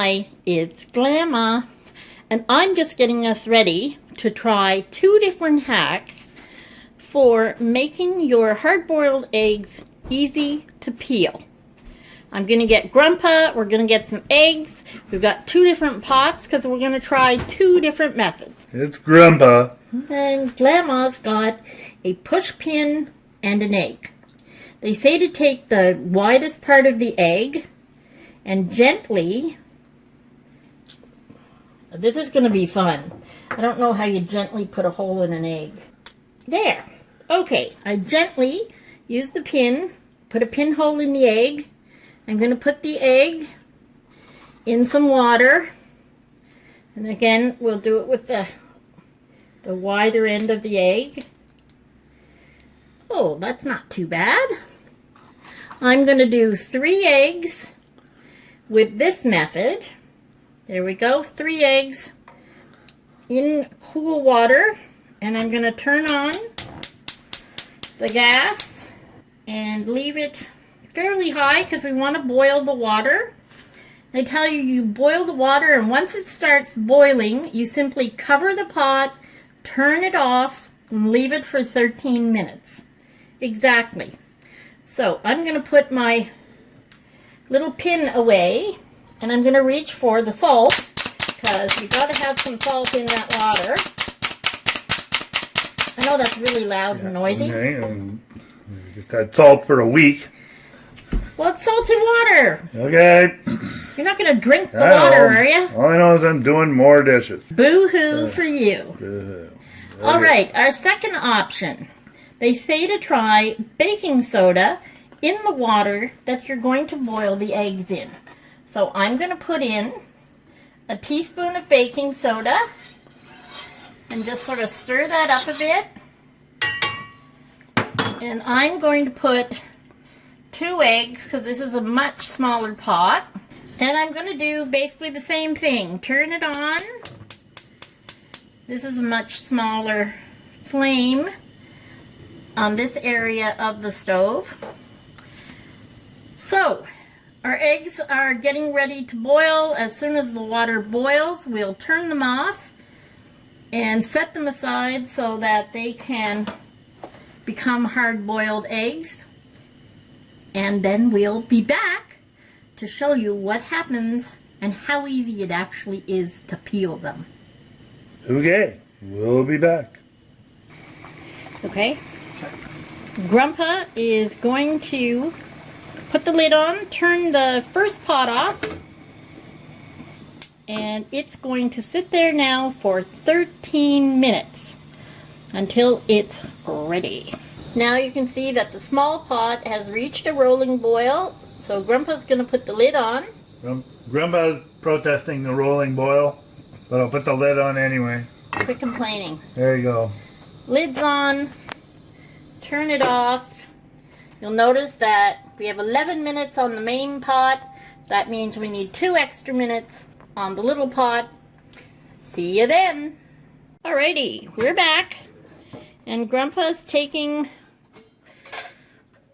Hi, it's Glamma, and I'm just getting us ready to try 2 different hacks for making your hard-boiled eggs easy to peel. I'm going to get Grumpa, we're going to get some eggs. We've got 2 different pots because we're going to try 2 different methods. It's Grumpa. And Glamma's got a push pin and an egg. They say to take the widest part of the egg and gently, this is going to be fun. I don't know how you gently put a hole in an egg. There. Okay, I gently use the pin, put a pinhole in the egg. I'm going to put the egg in some water. And again, we'll do it with the wider end of the egg. Oh, that's not too bad. I'm going to do 3 eggs with this method. There we go, 3 eggs in cool water. And I'm going to turn on the gas and leave it fairly high because we want to boil the water. They tell you you boil the water, and once it starts boiling, you simply cover the pot, turn it off, and leave it for 13 minutes. Exactly. So I'm going to put my little pin away, and I'm going to reach for the salt, because you've got to have some salt in that water. I know that's really loud and noisy. Okay, and just had salt for a week. Well, it's salted water. Okay. You're not going to drink the water, are you? All I know is I'm doing more dishes. Boo-hoo for you. All right, our second option. They say to try baking soda in the water that you're going to boil the eggs in. So I'm going to put in a teaspoon of baking soda and just sort of stir that up a bit. And I'm going to put 2 eggs because this is a much smaller pot. And I'm going to do basically the same thing. Turn it on. This is a much smaller flame on this area of the stove. So, our eggs are getting ready to boil. As soon as the water boils, we'll turn them off and set them aside so that they can become hard-boiled eggs. And then we'll be back to show you what happens and how easy it actually is to peel them. Okay, we'll be back. Okay. Grumpa is going to put the lid on, turn the first pot off, and it's going to sit there now for 13 minutes until it's ready. Now you can see that the small pot has reached a rolling boil, so Grumpa's going to put the lid on. Grumpa's protesting the rolling boil, but I'll put the lid on anyway. Quit complaining. There you go. Lid's on. Turn it off. You'll notice that we have 11 minutes on the main pot. That means we need 2 extra minutes on the little pot. See you then. Alrighty, we're back. And Grumpa's taking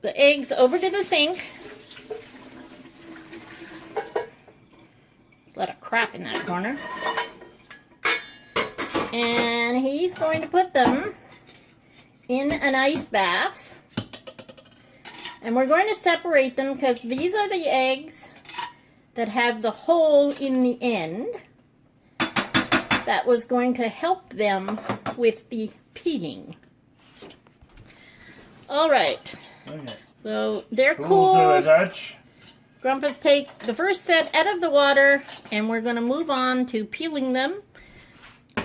the eggs over to the sink. A lot of crap in that corner. And he's going to put them in an ice bath. And we're going to separate them because these are the eggs that have the hole in the end that was going to help them with the peeling. All right. Okay. So they're Cool to the cool. touch. Grumpa's take the first set out of the water, and we're going to move on to peeling them.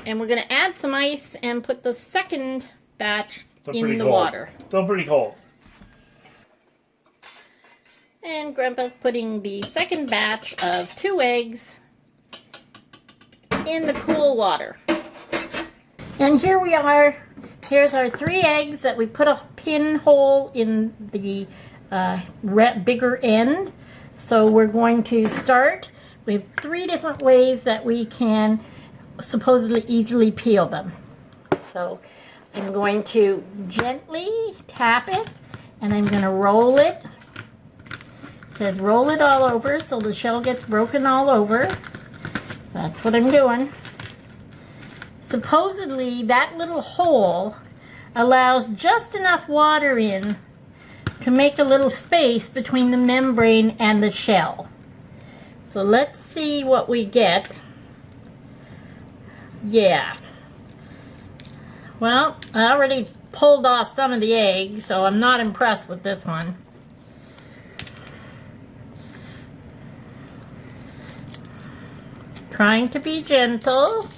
And we're going to add some ice and put the second batch in the water. Still pretty cold. And Grumpa's putting the second batch of 2 eggs in the cool water. And here we are. Here's our 3 eggs that we put a pinhole in the bigger end. So we're going to start with 3 different ways that we can supposedly easily peel them. So I'm going to gently tap it, and I'm going to roll it says roll it all over so the shell gets broken all over. So that's what I'm doing. Supposedly that little hole allows just enough water in to make a little space between the membrane and the shell. So let's see what we get. Yeah. Well, I already pulled off some of the egg, so I'm not impressed with this one. Trying to be gentle.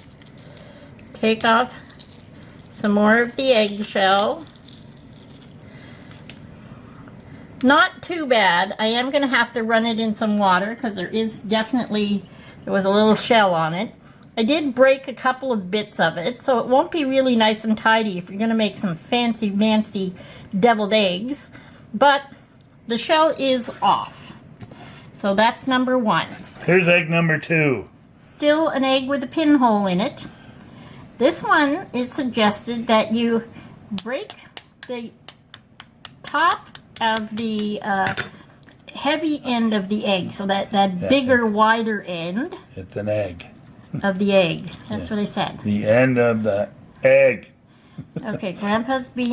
Take off some more of the eggshell. Not too bad. I am going to have to run it in some water because there was a little shell on it. I did break a couple of bits of it, so it won't be really nice and tidy if you're going to make some fancy deviled eggs. But the shell is off. So that's number 1. Here's egg number 2. Still an egg with a pinhole in it. This one is suggested that you break the top of the heavy end of the egg, so that bigger, wider end. It's an egg. Of the egg. That's what I said. The end of the egg. Okay, Grandpa's he's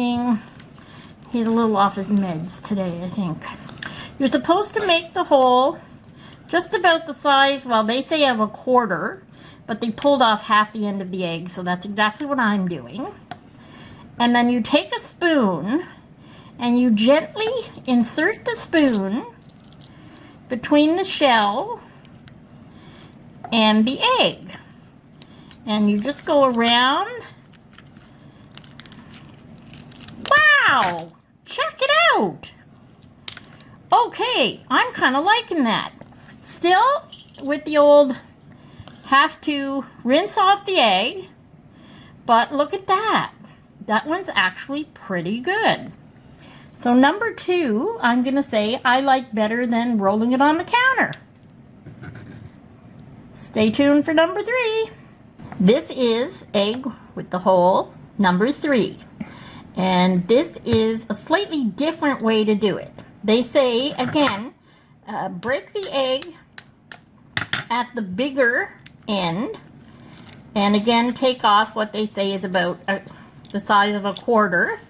a little off his meds today, I think. You're supposed to make the hole just about the size, well, they say of a quarter, but they pulled off half the end of the egg, so that's exactly what I'm doing. And then you take a spoon and you gently insert the spoon between the shell and the egg. And you just go around. Wow! Check it out! Okay, I'm kind of liking that. Still, with the old have to rinse off the egg, but look at that. That one's actually pretty good. So number 2, I'm going to say I like better than rolling it on the counter. Stay tuned for number 3. This is egg with the hole, number 3. And this is a slightly different way to do it. They say, again, break the egg at the bigger end. And again, take off what they say is about the size of a quarter.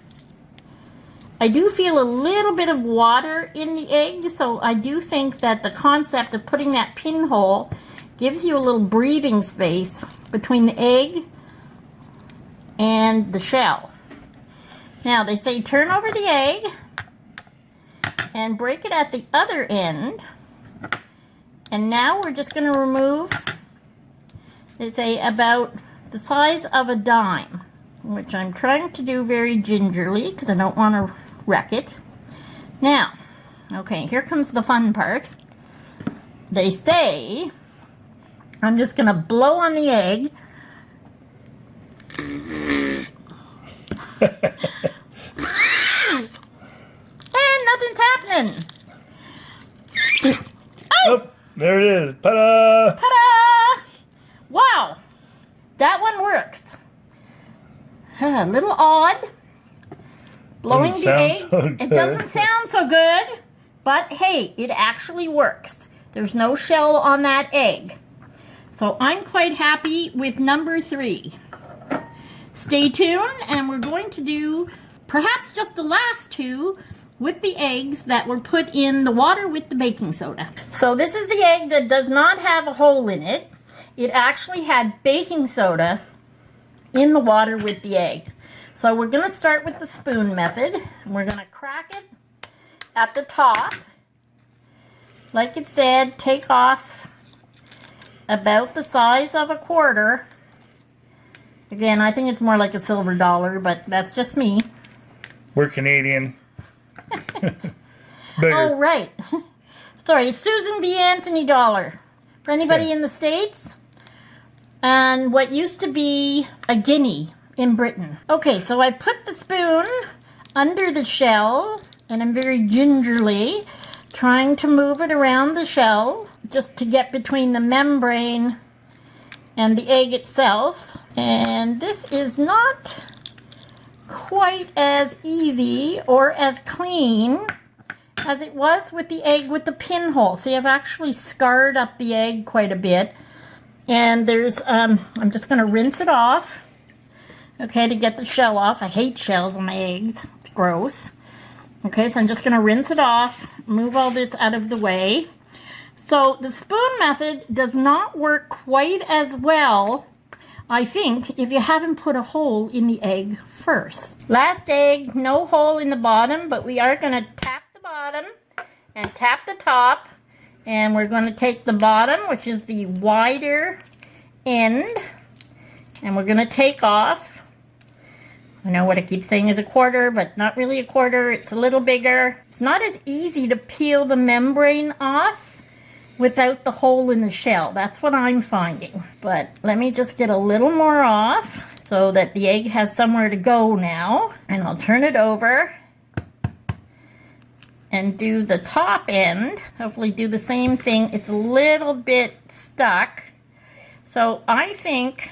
I do feel a little bit of water in the egg, so I do think that the concept of putting that pinhole gives you a little breathing space between the egg and the shell. Now, they say turn over the egg and break it at the other end. And now we're just going to remove, they say, about the size of a dime, which I'm trying to do very gingerly because I don't want to wreck it. Now, okay, here comes the fun part. They say I'm just going to blow on the egg. And nothing's happening. Oh, there it is. Ta-da! Ta-da! Wow, that one works. A little odd. Blowing the egg. It doesn't sound so good, but hey, it actually works. There's no shell on that egg. So I'm quite happy with number 3. Stay tuned, and we're going to do perhaps just the last 2 with the eggs that were put in the water with the baking soda. So this is the egg that does not have a hole in it. It actually had baking soda in the water with the egg. So we're going to start with the spoon method. We're going to crack it at the top. Like it said, take off about the size of a quarter. Again, I think it's more like a silver dollar, but that's just me. We're Canadian. Oh, right. Sorry, Susan B. Anthony dollar. For anybody in the States. And what used to be a guinea in Britain. Okay, so I put the spoon under the shell, and I'm very gingerly trying to move it around the shell just to get between the membrane and the egg itself. And this is not quite as easy or as clean as it was with the egg with the pinhole. See, I've actually scarred up the egg quite a bit. And there's, I'm just going to rinse it off, okay, to get the shell off. I hate shells on my eggs. It's gross. Okay, so I'm just going to rinse it off, move all this out of the way. So the spoon method does not work quite as well, I think, if you haven't put a hole in the egg first. Last egg, no hole in the bottom, but we are going to tap the bottom and tap the top. And we're going to take the bottom, which is the wider end, and we're going to take off. I know what I keep saying is a quarter, but not really a quarter. It's a little bigger. It's not as easy to peel the membrane off without the hole in the shell. That's what I'm finding. But let me just get a little more off so that the egg has somewhere to go now. And I'll turn it over and do the top end. Hopefully do the same thing. It's a little bit stuck. So I think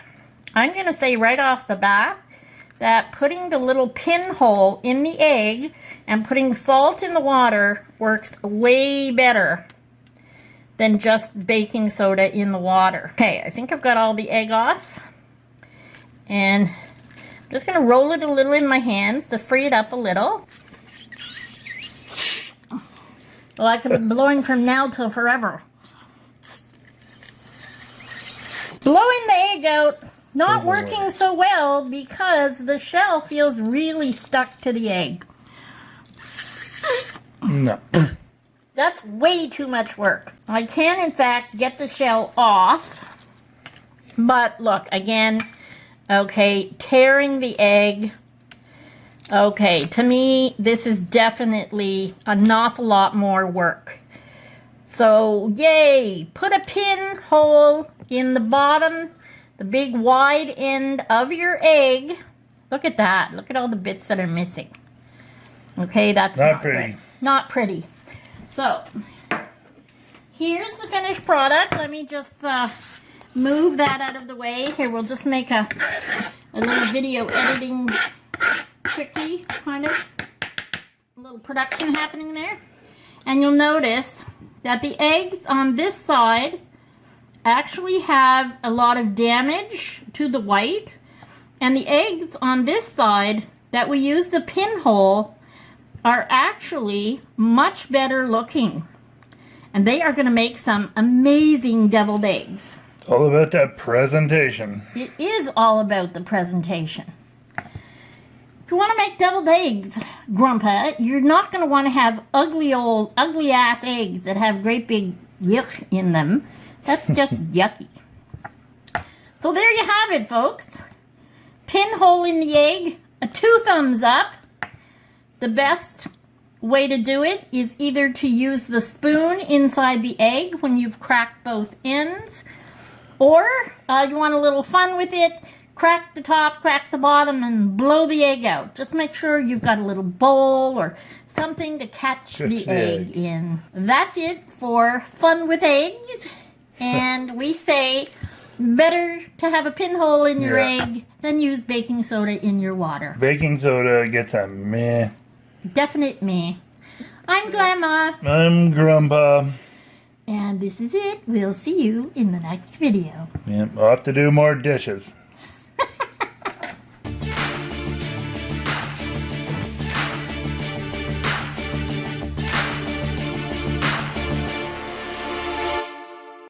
I'm going to say right off the bat that putting the little pinhole in the egg and putting salt in the water works way better than just baking soda in the water. Okay, I think I've got all the egg off. And I'm just going to roll it a little in my hands to free it up a little. Well, I could be blowing from now till forever. Blowing the egg out, not working so well because the shell feels really stuck to the egg. No. That's way too much work. I can, in fact, get the shell off. But look, again, okay, tearing the egg. Okay, to me, this is definitely an awful lot more work. So, yay! Put a pinhole in the bottom, the big wide end of your egg. Look at that. Look at all the bits that are missing. Okay, that's not pretty. Good. Not pretty. So, here's the finished product. Let me just move that out of the way. Here, we'll just make a little video editing quickie, kind of. A little production happening there. And you'll notice that the eggs on this side actually have a lot of damage to the white. And the eggs on this side that we use the pinhole are actually much better looking. And they are going to make some amazing deviled eggs. It's all about that presentation. It is all about the presentation. If you want to make deviled eggs, Grumpa, you're not going to want to have ugly ass eggs that have great big yuck in them. That's just yucky. So there you have it, folks. Pinhole in the egg, a 2 thumbs up. The best way to do it is either to use the spoon inside the egg when you've cracked both ends, or you want a little fun with it, crack the top, crack the bottom, and blow the egg out. Just make sure you've got a little bowl or something to catch the egg in. That's it for fun with eggs. And we say better to have a pinhole in your egg than use baking soda in your water. Baking soda gets a meh. Definite meh. I'm Glamma. I'm Grumpa. And this is it. We'll see you in the next video. Yep, I'll have to do more dishes.